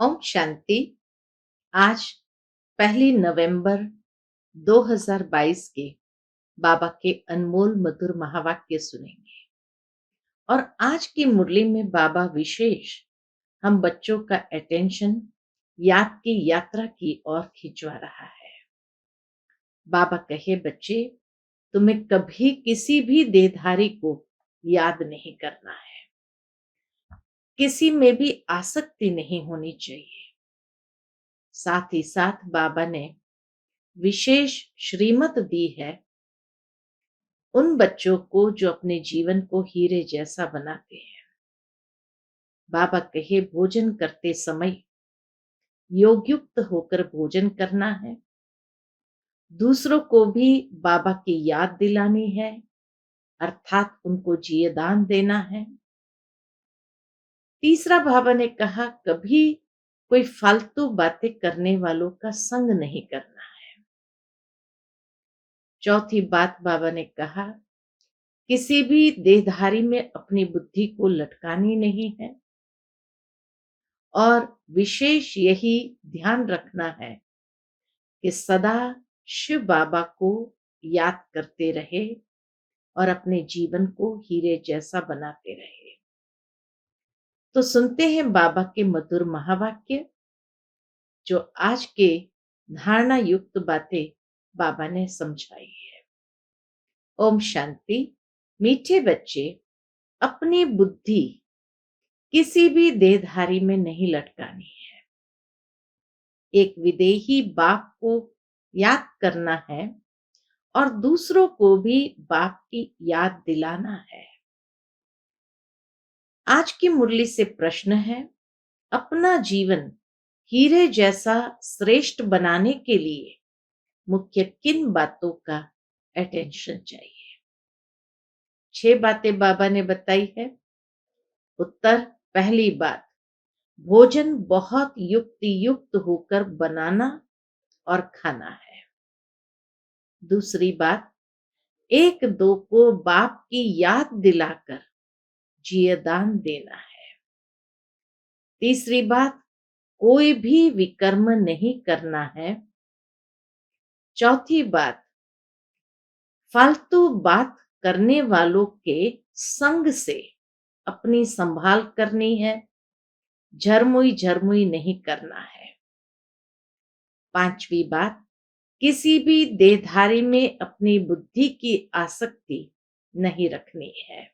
ओम शांति। आज 1 नवंबर 2022 के बाबा के अनमोल मधुर महावाक्य सुनेंगे। और आज की मुरली में बाबा विशेष हम बच्चों का अटेंशन याद की यात्रा की ओर खिंचवा रहा है। बाबा कहे, बच्चे, तुम्हें कभी किसी भी देहधारी को याद नहीं करना है। किसी में भी आसक्ति नहीं होनी चाहिए। साथ ही साथ बाबा ने विशेष श्रीमत दी है उन बच्चों को जो अपने जीवन को हीरे जैसा बनाते हैं। बाबा कहे, भोजन करते समय योगयुक्त होकर भोजन करना है। दूसरों को भी बाबा की याद दिलानी है, अर्थात उनको जियेदान देना है। तीसरा बाबा ने कहा, कभी कोई फालतू बातें करने वालों का संग नहीं करना है। चौथी बात बाबा ने कहा, किसी भी देहधारी में अपनी बुद्धि को लटकानी नहीं है। और विशेष यही ध्यान रखना है कि सदा शिव बाबा को याद करते रहे और अपने जीवन को हीरे जैसा बनाते रहे। तो सुनते हैं बाबा के मधुर महावाक्य, जो आज के धारणा युक्त बातें बाबा ने समझाई है। ओम शांति। मीठे बच्चे, अपनी बुद्धि किसी भी देहधारी में नहीं लटकानी है। एक विदेही बाप को याद करना है और दूसरों को भी बाप की याद दिलाना है। आज की मुरली से प्रश्न है, अपना जीवन हीरे जैसा श्रेष्ठ बनाने के लिए मुख्य किन बातों का अटेंशन चाहिए? 6 बातें बाबा ने बताई है। उत्तर, पहली बात, भोजन बहुत युक्ति युक्त होकर बनाना और खाना है। दूसरी बात, एक दो को बाप की याद दिलाकर जियेदान देना है। तीसरी बात, कोई भी विकर्म नहीं करना है। चौथी बात, फालतू बात करने वालों के संग से अपनी संभाल करनी है। झरमुई झरमुई नहीं करना है। पांचवी बात, किसी भी देहधारी में अपनी बुद्धि की आसक्ति नहीं रखनी है।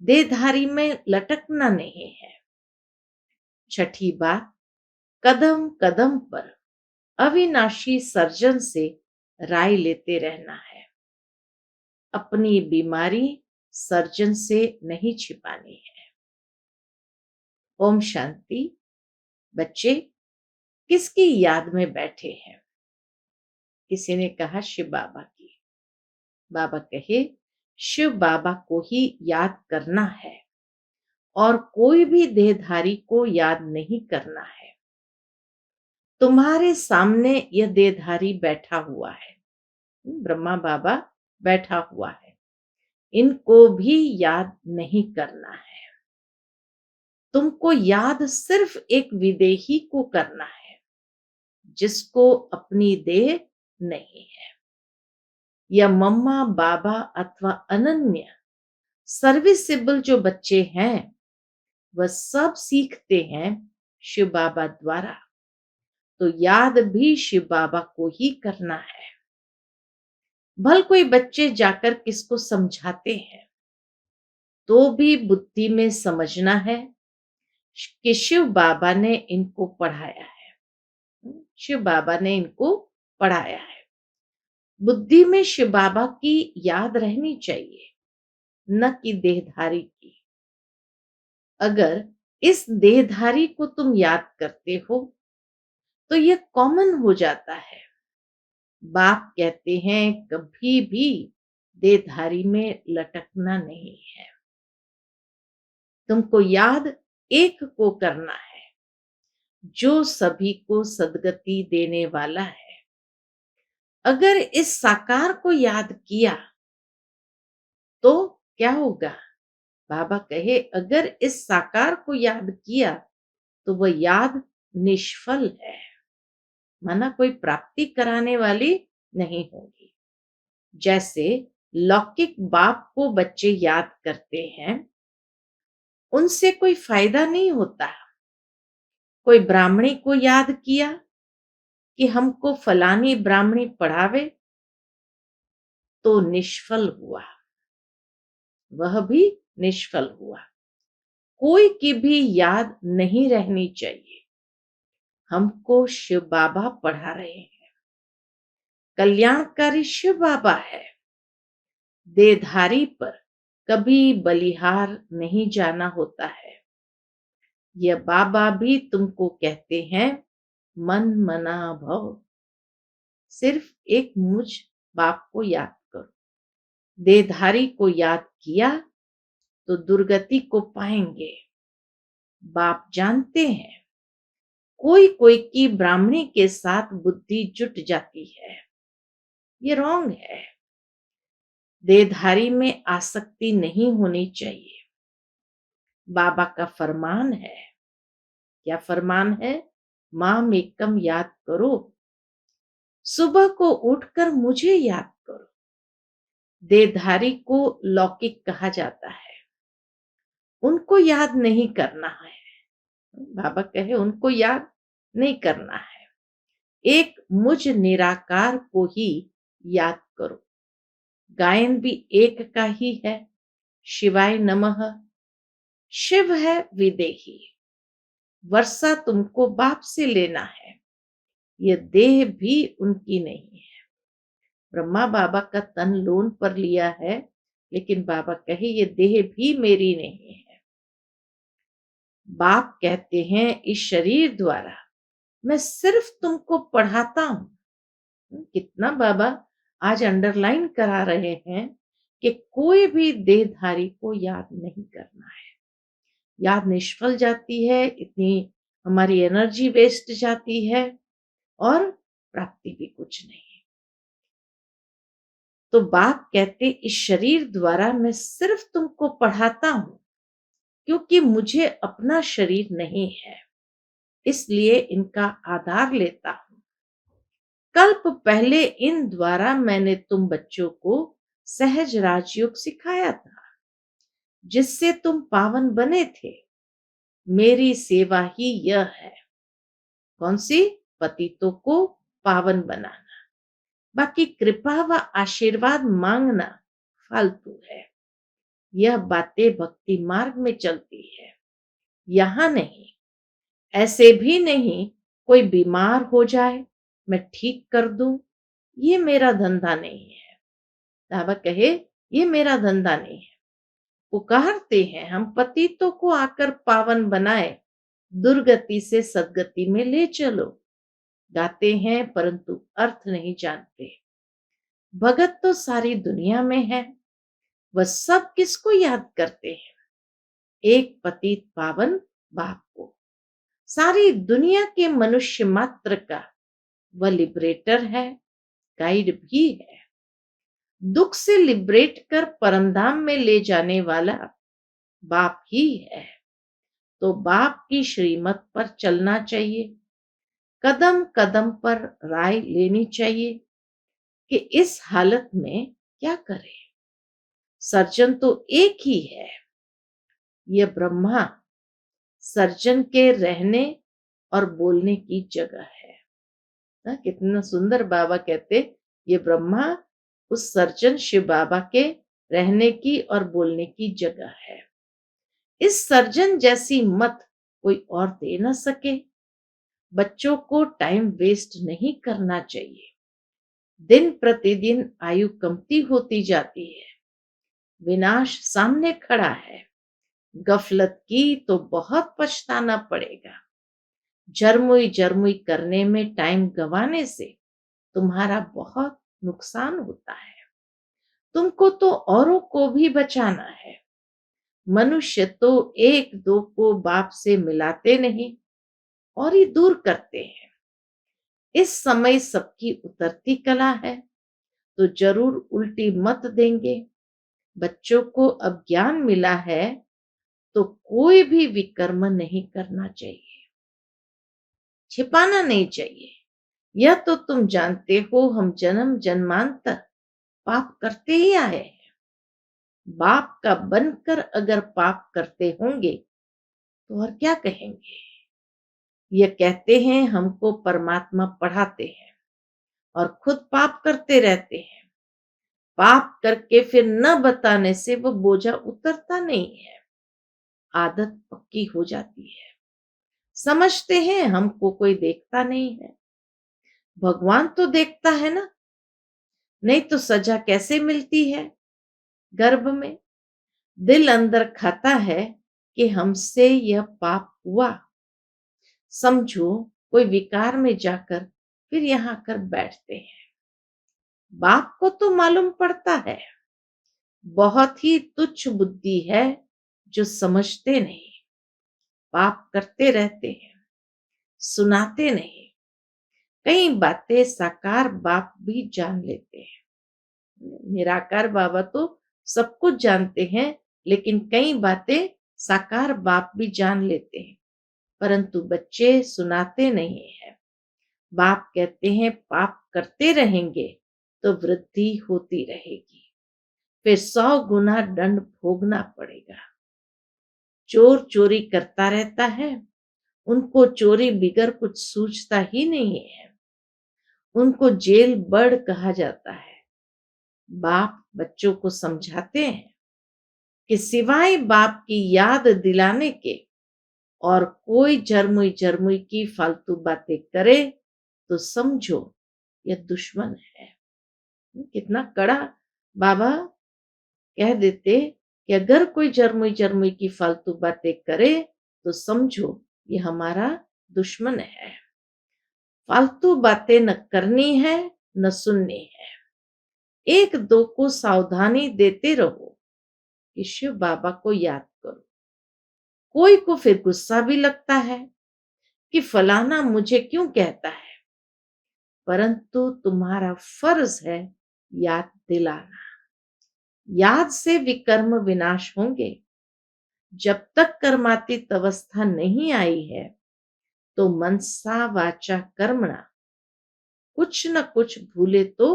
देहधारी में लटकना नहीं है। छठी बात, कदम कदम पर अविनाशी सर्जन से राय लेते रहना है। अपनी बीमारी सर्जन से नहीं छिपानी है। ओम शांति। बच्चे, किसकी याद में बैठे हैं? किसी ने कहा, शिव बाबा की। बाबा कहे, शिव बाबा को ही याद करना है और कोई भी देहधारी को याद नहीं करना है। तुम्हारे सामने यह देहधारी बैठा हुआ है, ब्रह्मा बाबा बैठा हुआ है। इनको भी याद नहीं करना है। तुमको याद सिर्फ एक विदेही को करना है, जिसको अपनी देह नहीं है। या मम्मा बाबा अथवा अनन्य सर्विसेबल जो बच्चे हैं, वह सब सीखते हैं शिव बाबा द्वारा। तो याद भी शिव बाबा को ही करना है। भल कोई बच्चे जाकर किसको समझाते हैं, तो भी बुद्धि में समझना है कि शिव बाबा ने इनको पढ़ाया है। शिव बाबा ने इनको पढ़ाया है। बुद्धि में शिव बाबा की याद रहनी चाहिए, न कि देहधारी की। अगर इस देहधारी को तुम याद करते हो तो यह कॉमन हो जाता है। बाप कहते हैं, कभी भी देहधारी में लटकना नहीं है। तुमको याद एक को करना है, जो सभी को सद्गति देने वाला है। अगर इस साकार को याद किया तो क्या होगा? बाबा कहे, अगर इस साकार को याद किया तो वह याद निष्फल है, माना कोई प्राप्ति कराने वाली नहीं होगी। जैसे लौकिक बाप को बच्चे याद करते हैं, उनसे कोई फायदा नहीं होता। कोई ब्राह्मणी को याद किया कि हमको फलानी ब्राह्मणी पढ़ावे, तो निष्फल हुआ, वह भी निष्फल हुआ। कोई की भी याद नहीं रहनी चाहिए। हमको शिव बाबा पढ़ा रहे हैं, कल्याणकारी शिव बाबा है। देधारी पर कभी बलिहार नहीं जाना होता है। यह बाबा भी तुमको कहते हैं, मन मना भव। सिर्फ एक मुझ बाप को याद करो। देधारी को याद किया तो दुर्गति को पाएंगे। बाप जानते हैं, कोई कोई की ब्राह्मणी के साथ बुद्धि जुट जाती है, ये रॉन्ग है। देधारी में आसक्ति नहीं होनी चाहिए। बाबा का फरमान है, क्या फरमान है? माम एकम याद करो, सुबह को उठकर मुझे याद करो। देधारी को लौकिक कहा जाता है, उनको याद नहीं करना है। बाबा कहे उनको याद नहीं करना है, एक मुझ निराकार को ही याद करो। गायन भी एक का ही है, शिवाय नमः। शिव है विदेही, वर्षा तुमको बाप से लेना है, यह देह भी उनकी नहीं है। ब्रह्मा बाबा का तन लोन पर लिया है, लेकिन बाबा कहे ये देह भी मेरी नहीं है। बाप कहते हैं इस शरीर द्वारा मैं सिर्फ तुमको पढ़ाता हूं। कितना बाबा आज अंडरलाइन करा रहे हैं कि कोई भी देहधारी को याद नहीं करना है। याद निष्फल जाती है, इतनी हमारी एनर्जी वेस्ट जाती है और प्राप्ति भी कुछ नहीं। तो बाप कहते इस शरीर द्वारा मैं सिर्फ तुमको पढ़ाता हूं, क्योंकि मुझे अपना शरीर नहीं है, इसलिए इनका आधार लेता हूं। कल्प पहले इन द्वारा मैंने तुम बच्चों को सहज राजयोग सिखाया था, जिससे तुम पावन बने थे। मेरी सेवा ही यह है। कौन सी? पतितों को पावन बनाना। बाकी कृपा व आशीर्वाद मांगना फालतू है। यह बातें भक्ति मार्ग में चलती है, यहां नहीं। ऐसे भी नहीं कोई बीमार हो जाए मैं ठीक कर दूं, ये मेरा धंधा नहीं है। बाबा कहे ये मेरा धंधा नहीं है। पुकारते हैं हम पतितों को आकर पावन बनाए, दुर्गति से सदगति में ले चलो। गाते हैं परंतु अर्थ नहीं जानते। भगत तो सारी दुनिया में है, वह सब किसको याद करते हैं? एक पतित पावन बाप को। सारी दुनिया के मनुष्य मात्र का वह लिबरेटर है, गाइड भी है। दुख से लिबरेट कर परमधाम में ले जाने वाला बाप ही है। तो बाप की श्रीमत पर चलना चाहिए। कदम कदम पर राय लेनी चाहिए कि इस हालत में क्या करें। सर्जन तो एक ही है, यह ब्रह्मा सर्जन के रहने और बोलने की जगह है। ना कितना सुंदर बाबा कहते, ये ब्रह्मा उस सर्जन शिव बाबा के रहने की और बोलने की जगह है। इस सर्जन जैसी मत कोई और दे न सके। बच्चों को टाइम वेस्ट नहीं करना चाहिए। दिन प्रतिदिन आयु कमती होती जाती है, विनाश सामने खड़ा है। गफलत की तो बहुत पछताना पड़ेगा। जरमुई जरमुई करने में टाइम गंवाने से तुम्हारा बहुत नुकसान होता है। तुमको तो औरों को भी बचाना है। मनुष्य तो एक दो को बाप से मिलाते नहीं और ही दूर करते हैं। इस समय सबकी उतरती कला है, तो जरूर उल्टी मत देंगे। बच्चों को अब ज्ञान मिला है, तो कोई भी विकर्म नहीं करना चाहिए। छिपाना नहीं चाहिए। यह तो तुम जानते हो, हम जन्म जन्मांतर पाप करते ही आए हैं। बाप का बनकर अगर पाप करते होंगे तो और क्या कहेंगे। ये कहते हैं हमको परमात्मा पढ़ाते हैं और खुद पाप करते रहते हैं। पाप करके फिर न बताने से वो बोझा उतरता नहीं है, आदत पक्की हो जाती है। समझते हैं हमको कोई देखता नहीं है। भगवान तो देखता है ना, नहीं तो सजा कैसे मिलती है गर्भ में। दिल अंदर खाता है कि हमसे यह पाप हुआ। समझो कोई विकार में जाकर फिर यहाँ कर बैठते हैं। बाप को तो मालूम पड़ता है। बहुत ही तुच्छ बुद्धि है जो समझते नहीं, पाप करते रहते हैं, सुनाते नहीं। कई बातें साकार बाप भी जान लेते हैं। निराकार बाबा तो सब कुछ जानते हैं, लेकिन कई बातें साकार बाप भी जान लेते हैं, परंतु बच्चे सुनाते नहीं है। बाप कहते हैं पाप करते रहेंगे तो वृद्धि होती रहेगी, फिर 100 गुना दंड भोगना पड़ेगा। चोर चोरी करता रहता है, उनको चोरी बिगर कुछ सूझता ही नहीं है, उनको जेल बर्ड कहा जाता है। बाप बच्चों को समझाते हैं कि सिवाय बाप की याद दिलाने के और कोई जरमुई जरमुई की फालतू बातें करे तो समझो यह दुश्मन है। कितना कड़ा बाबा कह देते कि अगर कोई जरमुई जरमुई की फालतू बातें करे तो समझो ये हमारा दुश्मन है। फालतू बातें न करनी है न सुननी है। एक दो को सावधानी देते रहो कि शिव बाबा को याद करो। कोई को फिर गुस्सा भी लगता है कि फलाना मुझे क्यों कहता है, परंतु तुम्हारा फर्ज है याद दिलाना। याद से विकर्म विनाश होंगे। जब तक कर्मातीत अवस्था नहीं आई है तो मनसा वाचा कर्मणा कुछ न कुछ भूले तो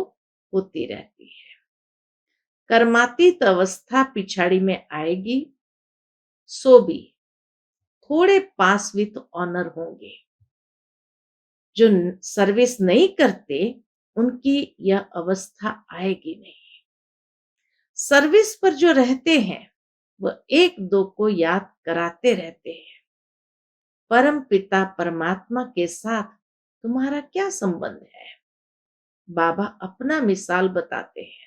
होती रहती है। कर्मातीत अवस्था पिछाड़ी में आएगी, सो भी थोड़े पास विथ ऑनर होंगे। जो सर्विस नहीं करते उनकी यह अवस्था आएगी नहीं। सर्विस पर जो रहते हैं वह एक दो को याद कराते रहते हैं। परम पिता परमात्मा के साथ तुम्हारा क्या संबंध है। बाबा अपना मिसाल बताते हैं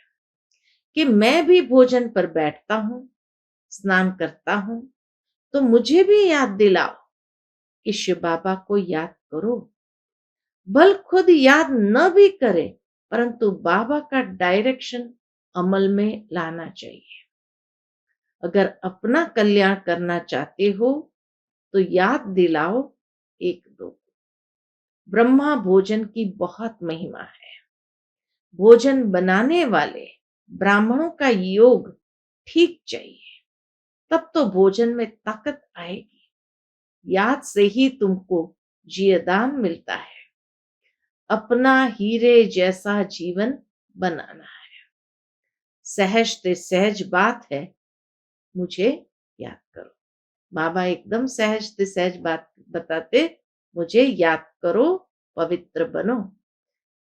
कि मैं भी भोजन पर बैठता हूं, स्नान करता हूं, तो मुझे भी याद दिलाओ कि शिव बाबा को याद करो। भल खुद याद न भी करे, परंतु बाबा का डायरेक्शन अमल में लाना चाहिए। अगर अपना कल्याण करना चाहते हो तो याद दिलाओ एक दो को। ब्रह्मा भोजन की बहुत महिमा है। भोजन बनाने वाले ब्राह्मणों का योग ठीक चाहिए, तब तो भोजन में ताकत आएगी। याद से ही तुमको जीवदान मिलता है। अपना हीरे जैसा जीवन बनाना है। सहज से सहज बात है, मुझे याद करो। बाबा एकदम सहज से सहज बात बताते, मुझे याद करो, पवित्र बनो।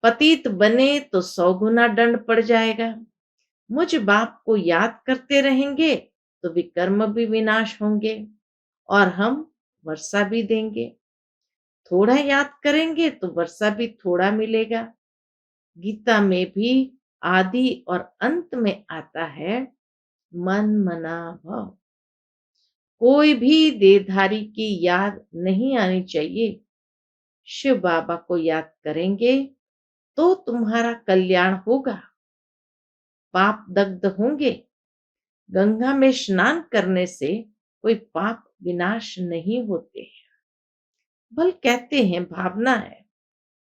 पतित बने तो 100 गुना दंड पड़ जाएगा। मुझ बाप को याद करते रहेंगे तो विकर्म भी विनाश होंगे और हम वर्षा भी देंगे। थोड़ा याद करेंगे तो वर्षा भी थोड़ा मिलेगा। गीता में भी आदि और अंत में आता है मन मना भव। कोई भी देहधारी की याद नहीं आनी चाहिए। शिव बाबा को याद करेंगे तो तुम्हारा कल्याण होगा। पाप दग्ध होंगे। गंगा में स्नान करने से कोई पाप विनाश नहीं होते। भल कहते हैं भावना है,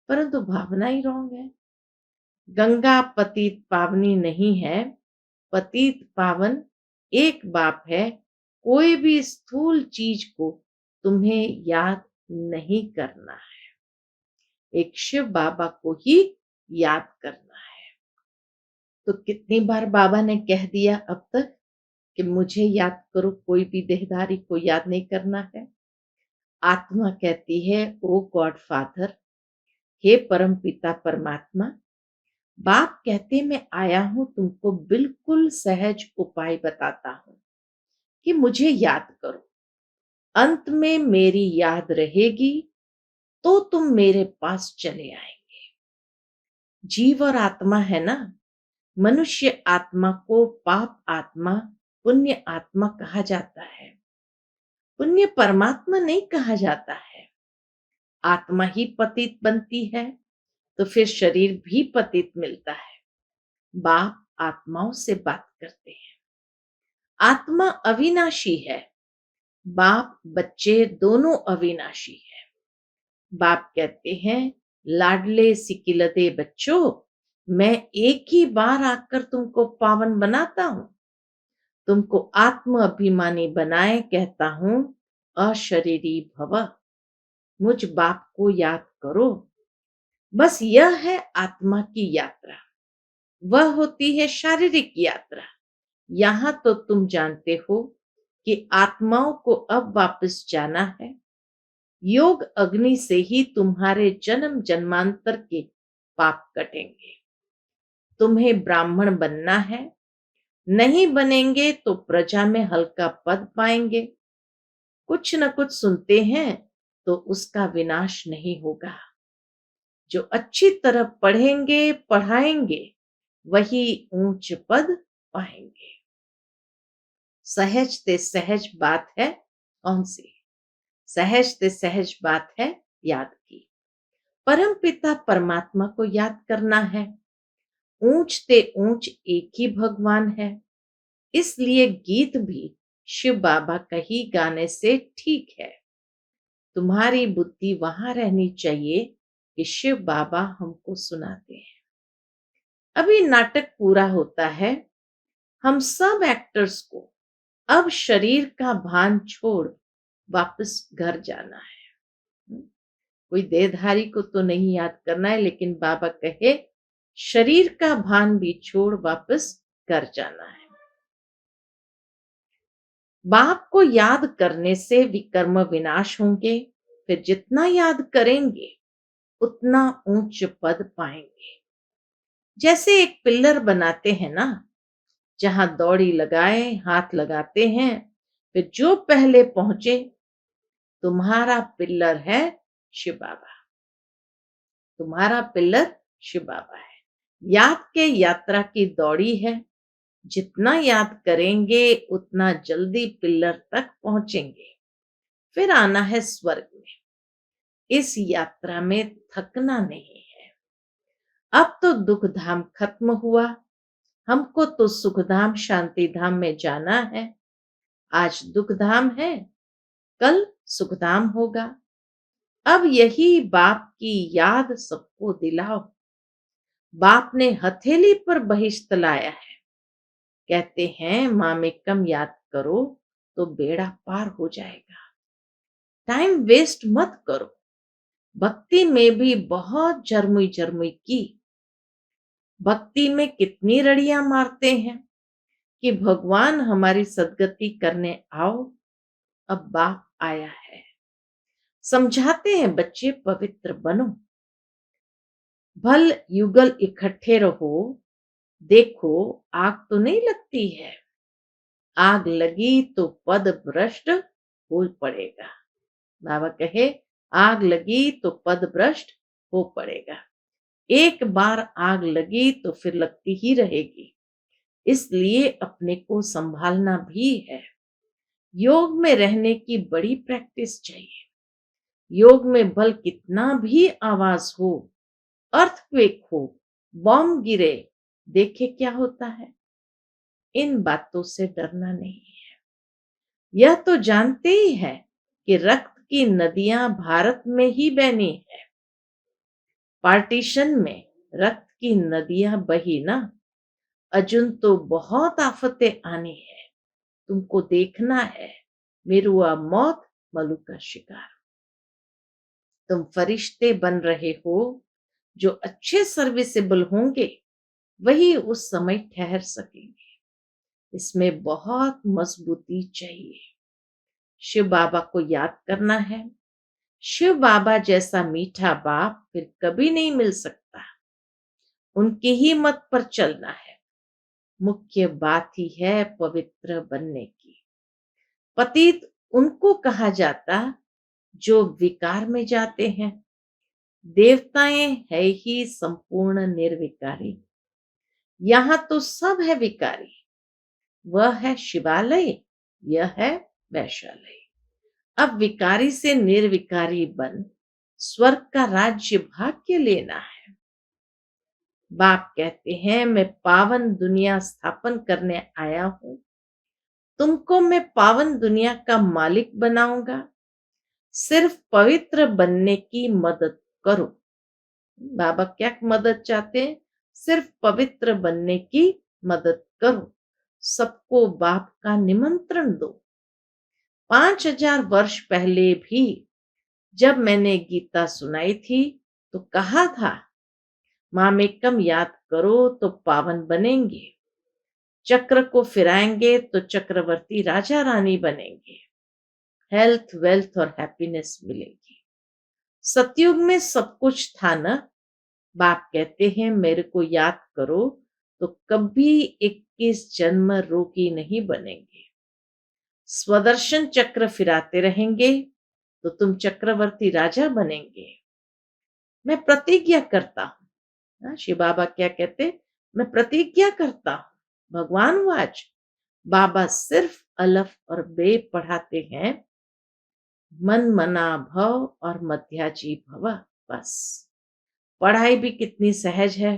परंतु भावना ही रॉन्ग है। गंगा पतित पावनी नहीं है, पतित पावन एक बाप है। कोई भी स्थूल चीज को तुम्हें याद नहीं करना है। एक शिव बाबा को ही याद करना है। तो कितनी बार बाबा ने कह दिया अब तक कि मुझे याद करो, कोई भी देहधारी को याद नहीं करना है। आत्मा कहती है, ओ गॉड फादर, हे परम पिता परमात्मा। बाप कहते, मैं आया हूं तुमको बिल्कुल सहज उपाय बताता हूं कि मुझे याद करो। अंत में मेरी याद रहेगी तो तुम मेरे पास चले आएंगे। जीव और आत्मा है ना। मनुष्य आत्मा को पाप आत्मा, पुण्य आत्मा कहा जाता है। पुण्य परमात्मा नहीं कहा जाता है। आत्मा ही पतित बनती है तो फिर शरीर भी पतित मिलता है। बाप आत्माओं से बात करते हैं। आत्मा अविनाशी है, बाप बच्चे दोनों अविनाशी है। बाप कहते हैं, लाडले सिकिलदे बच्चों, मैं एक ही बार आकर तुमको पावन बनाता हूं, तुमको आत्म अभिमानी बनाए कहता हूं, अशरीरी भव। मुझ बाप को याद करो। बस यह है आत्मा की यात्रा। वह होती है शारीरिक यात्रा। यहां तो तुम जानते हो कि आत्माओं को अब वापस जाना है। योग अग्नि से ही तुम्हारे जन्म जन्मांतर के पाप कटेंगे। तुम्हें ब्राह्मण बनना है, नहीं बनेंगे तो प्रजा में हल्का पद पाएंगे। कुछ न कुछ सुनते हैं तो उसका विनाश नहीं होगा। जो अच्छी तरह पढ़ेंगे पढ़ाएंगे वही ऊंच पद पाएंगे। सहज ते सहज बात है, कौन सी? सहज ते सहज बात है याद की। परम पिता परमात्मा को याद करना है। ऊंच ते ऊंच एक ही भगवान है। इसलिए गीत भी शिव बाबा का ही गाने से ठीक है। तुम्हारी बुद्धि वहां रहनी चाहिए कि शिव बाबा हमको सुनाते हैं। अभी नाटक पूरा होता है। हम सब एक्टर्स को अब शरीर का भान छोड़ वापस घर जाना है। कोई देहधारी को तो नहीं याद करना है, लेकिन बाबा कहे शरीर का भान भी छोड़ वापस घर जाना है। बाप को याद करने से विकर्म विनाश होंगे। फिर जितना याद करेंगे उतना ऊंच पद पाएंगे। जैसे एक पिल्लर बनाते हैं ना, जहां दौड़ी लगाए हाथ लगाते हैं, फिर जो पहले पहुंचे, तुम्हारा पिल्लर है शिव बाबा। तुम्हारा पिल्लर शिव बाबा है। याद के यात्रा की दौड़ी है। जितना याद करेंगे उतना जल्दी पिल्लर तक पहुंचेंगे। फिर आना है स्वर्ग में। इस यात्रा में थकना नहीं है। अब तो दुख धाम खत्म हुआ। हमको तो सुख धाम शांति धाम में जाना है। आज दुख धाम है, कल सुख धाम होगा। अब यही बाप की याद सबको दिलाओ। बाप ने हथेली पर बहिश्त लाया है। कहते हैं मामेकम याद करो तो बेड़ा पार हो जाएगा। टाइम वेस्ट मत करो। भक्ति में भी बहुत झरमुई झरमुई की। भक्ति में कितनी रड़ियां मारते हैं कि भगवान हमारी सदगति करने आओ। अब बाप आया है। समझाते हैं बच्चे पवित्र बनो। भल युगल इकट्ठे रहो। देखो आग तो नहीं लगती है। आग लगी तो पद भ्रष्ट हो पड़ेगा। बाबा कहे आग लगी तो पद भ्रष्ट हो पड़ेगा। एक बार आग लगी तो फिर लगती ही रहेगी। इसलिए अपने को संभालना भी है। योग में रहने की बड़ी प्रैक्टिस चाहिए। योग में भल कितना भी आवाज हो, अर्थक्वेक हो, बॉम्ब गिरे, देखे क्या होता है। इन बातों से डरना नहीं है। यह तो जानते ही है कि रक्त की नदियां भारत में ही बहनी है। पार्टीशन में रक्त की नदियां बही ना, अजुन तो बहुत आफतें आनी है। तुमको देखना है मेरुआ मौत मलू का शिकार। तुम फरिश्ते बन रहे हो, जो अच्छे सर्विसेबल होंगे वही उस समय ठहर सकेंगे। इसमें बहुत मजबूती चाहिए। शिव बाबा को याद करना है। शिव बाबा जैसा मीठा बाप फिर कभी नहीं मिल सकता। उनकी ही मत पर चलना है। मुख्य बात ही है पवित्र बनने की। पतित उनको कहा जाता जो विकार में जाते हैं। देवताएं है ही संपूर्ण निर्विकारी। यहाँ तो सब है विकारी। वह है शिवालय, यह है वैश्यालय। अब विकारी से निर्विकारी बन स्वर्ग का राज्य भाग्य लेना है। बाप कहते हैं मैं पावन दुनिया स्थापन करने आया हूं। तुमको मैं पावन दुनिया का मालिक बनाऊंगा। सिर्फ पवित्र बनने की मदद करो। बाबा क्या मदद चाहते हैं? सिर्फ पवित्र बनने की मदद करो। सबको बाप का निमंत्रण दो। 5000 वर्ष पहले भी जब मैंने गीता सुनाई थी तो कहा था मामेकम याद करो तो पावन बनेंगे। चक्र को फिराएंगे तो चक्रवर्ती राजा रानी बनेंगे। हेल्थ, वेल्थ और हैप्पीनेस मिलेगी। सतयुग में सब कुछ था न। बाप कहते हैं मेरे को याद करो तो कभी 21 जन्म रोगी नहीं बनेंगे। स्वदर्शन चक्र फिराते रहेंगे तो तुम चक्रवर्ती राजा बनेंगे। मैं प्रतिज्ञा करता हूं। शिव बाबा क्या कहते? मैं प्रतिज्ञा करता हूं। भगवान वाच बाबा सिर्फ अलफ और बे पढ़ाते हैं। मन मना भव और मध्याजी भव। बस पढ़ाई भी कितनी सहज है।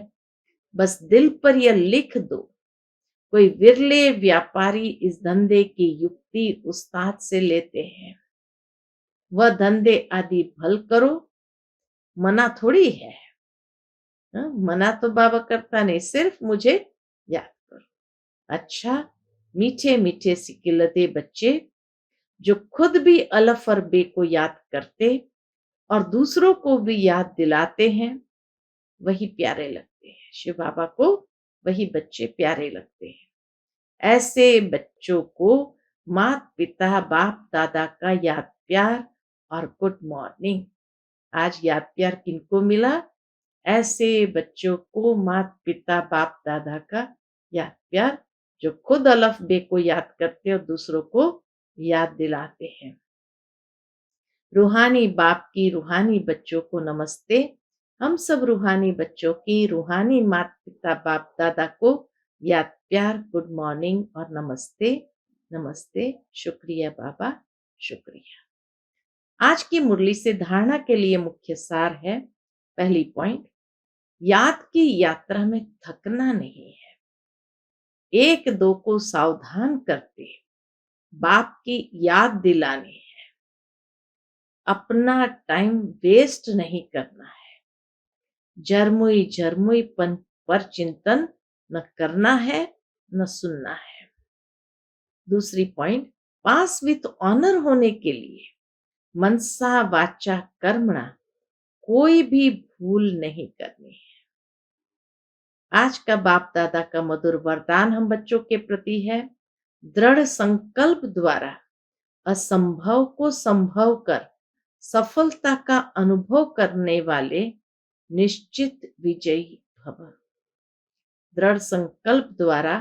बस दिल पर यह लिख दो। कोई विरले व्यापारी इस धंधे की युक्ति उस्ताद से लेते हैं। वह धंधे आदि भल करो, मना थोड़ी है। मना तो बाबा करता नहीं, सिर्फ मुझे याद करो। अच्छा, मीठे मीठे सिकिलते बच्चे जो खुद भी अलफ और बे को याद करते और दूसरों को भी याद दिलाते हैं, वही प्यारे लगते हैं। शिव बाबा को वही बच्चे प्यारे लगते हैं। ऐसे बच्चों को माता पिता बाप दादा का याद प्यार और गुड मॉर्निंग। आज याद प्यार किनको मिला? ऐसे बच्चों को माता पिता बाप दादा का याद प्यार, जो खुद अलफ बे को याद करते और दूसरों को याद दिलाते हैं। रूहानी बाप की रूहानी बच्चों को नमस्ते। हम सब रूहानी बच्चों की रूहानी माता पिता बाप दादा को याद प्यार, गुड मॉर्निंग और नमस्ते। नमस्ते। शुक्रिया बाबा, शुक्रिया। आज की मुरली से धारणा के लिए मुख्य सार है। पहली पॉइंट, याद की यात्रा में थकना नहीं है। एक दो को सावधान करते बाप की याद दिलानी है। अपना टाइम वेस्ट नहीं करना है। जरमुई जरमुई पर चिंतन न करना है न सुनना है। दूसरी पॉइंट, पास विथ ऑनर होने के लिए मनसा वाचा कर्मणा कोई भी भूल नहीं करनी है। आज का बाप दादा का मधुर वरदान हम बच्चों के प्रति है। दृढ़ संकल्प द्वारा असंभव को संभव कर सफलता का अनुभव करने वाले निश्चित विजयी भव। दृढ़ संकल्प द्वारा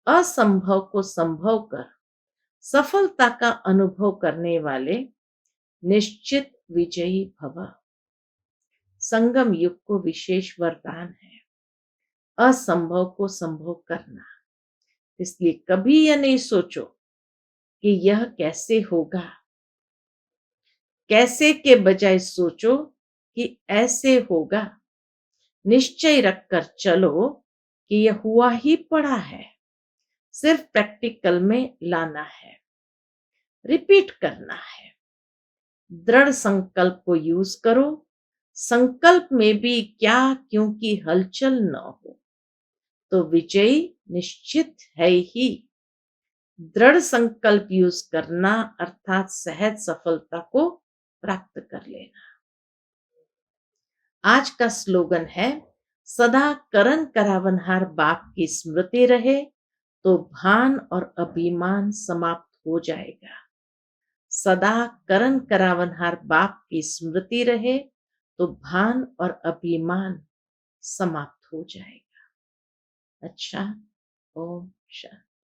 असंभव को संभव कर सफलता का अनुभव करने वाले निश्चित विजयी भव। संगम युग को विशेष वरदान है असंभव को संभव करना। इसलिए कभी यह नहीं सोचो कि यह कैसे होगा। कैसे के बजाय सोचो कि ऐसे होगा। निश्चय रखकर चलो कि यह हुआ ही पड़ा है, सिर्फ प्रैक्टिकल में लाना है, रिपीट करना है। दृढ़ संकल्प को यूज करो। संकल्प में भी क्या क्योंकि हलचल न हो तो विजयी निश्चित है ही। दृढ़ संकल्प यूज करना अर्थात सहज सफलता को प्राप्त कर लेना। आज का स्लोगन है, सदा करन करावनहार बाप की स्मृति रहे तो भान और अभिमान समाप्त हो जाएगा। सदा करन करावनहार बाप की स्मृति रहे तो भान और अभिमान समाप्त हो जाएगा। अच्छा, ओम शांति।